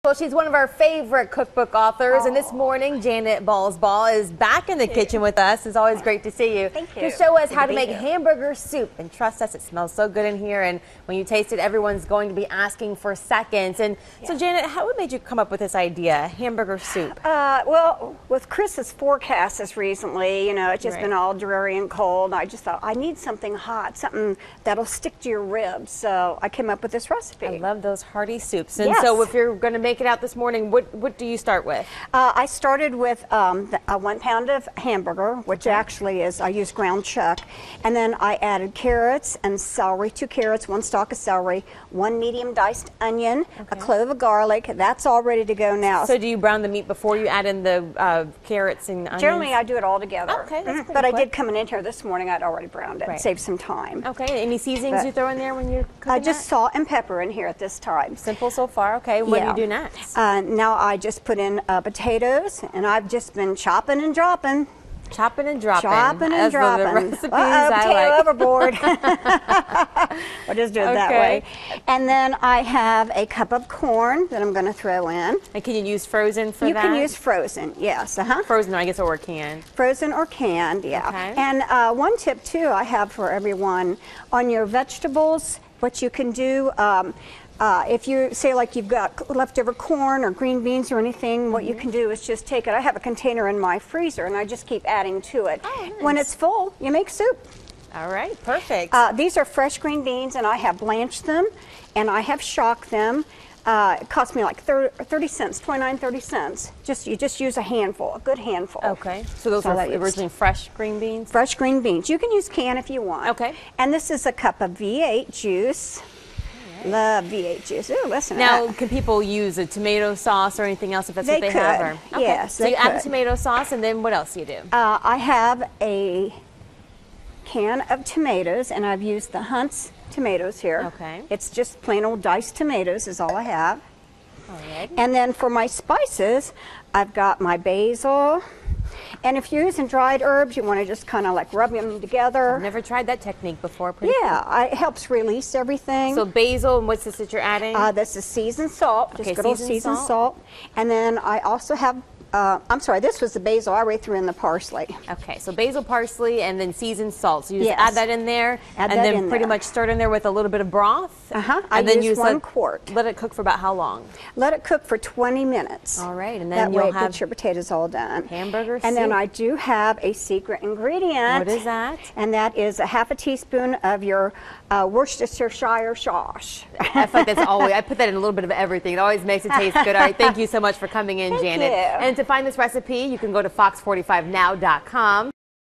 Well, she's one of our favorite cookbook authors, and this morning Janet Ballsball is back in the kitchen with us. It's always great to see you. Thank you. To show us how to make hamburger soup. And trust us, it smells so good in here, and when you taste it, everyone's going to be asking for seconds. And so, Janet, what made you come up with this idea, hamburger soup? Well, with Chris's forecasts recently, you know, it's just been all dreary and cold. I just thought I need something hot, something that'll stick to your ribs. So I came up with this recipe. I love those hearty soups. And so if you're going to make it out this morning, what do you start with? I started with 1 pound of hamburger, which actually is, I use ground chuck, and then I added carrots and celery, 2 carrots, 1 stalk of celery, 1 medium diced onion, a clove of garlic. That's all ready to go now. So do you brown the meat before you add in the carrots and onions? Generally, I do it all together. Okay, that's pretty But quick. I did coming in here this morning, I'd already browned it, save some time. Okay, any seasonings you throw in there when you're cooking Just salt and pepper in here at this time. Simple so far. Okay, what do you do next? Now I just put in potatoes, and I've just been chopping and dropping. Chopping and dropping. Chopping and dropping. The recipes I like. Overboard. We'll just do it that way. And then I have a cup of corn that I'm going to throw in. And can you use frozen for that? You can use frozen, yes. Frozen, I guess, or canned. Frozen or canned, yeah. Okay. And one tip, too, I have for everyone. On your vegetables, what you can do, if you say like you've got leftover corn or green beans or anything, what you can do is just take it. I have a container in my freezer and I just keep adding to it. Oh, nice. When it's full, you make soup. All right, perfect. These are fresh green beans, and I have blanched them and I have shocked them. It cost me like 30 cents, 29, 30 cents. You just use a handful, a good handful. Okay, so those are originally fresh green beans? Fresh green beans. You can use canned if you want. Okay. And this is a cup of V8 juice. Love V8 juice. Ooh, listen. Now, can people use a tomato sauce or anything else if that's what they have? Or, okay. Yes, so you add the tomato sauce, and then what else do you do? I have a can of tomatoes, and I've used the Hunt's tomatoes here. Okay. It's just plain old diced tomatoes is all I have. All right. And then for my spices, I've got my basil. And if you're using dried herbs, you want to just kind of like rub them together. I've never tried that technique before. It helps release everything. So basil, and what's this that you're adding? This is seasoned salt, just good old seasoned salt. salt. And then I also have, I'm sorry, this was the basil. I already threw in the parsley. Okay, so basil, parsley, and then seasoned salt. So you just add that in there, and then pretty much stir it in there with a little bit of broth. And then use 1 quart. Let it cook for about how long? Let it cook for 20 minutes. All right, and then you'll have your potatoes all done. Hamburger soup. And then I do have a secret ingredient. What is that? And that is a ½ teaspoon of your Worcestershire sauce. I feel like that's always, I put that in a little bit of everything. It always makes it taste good. All right, thank you so much for coming in, Janet. Thank you. And to find this recipe, you can go to fox45now.com.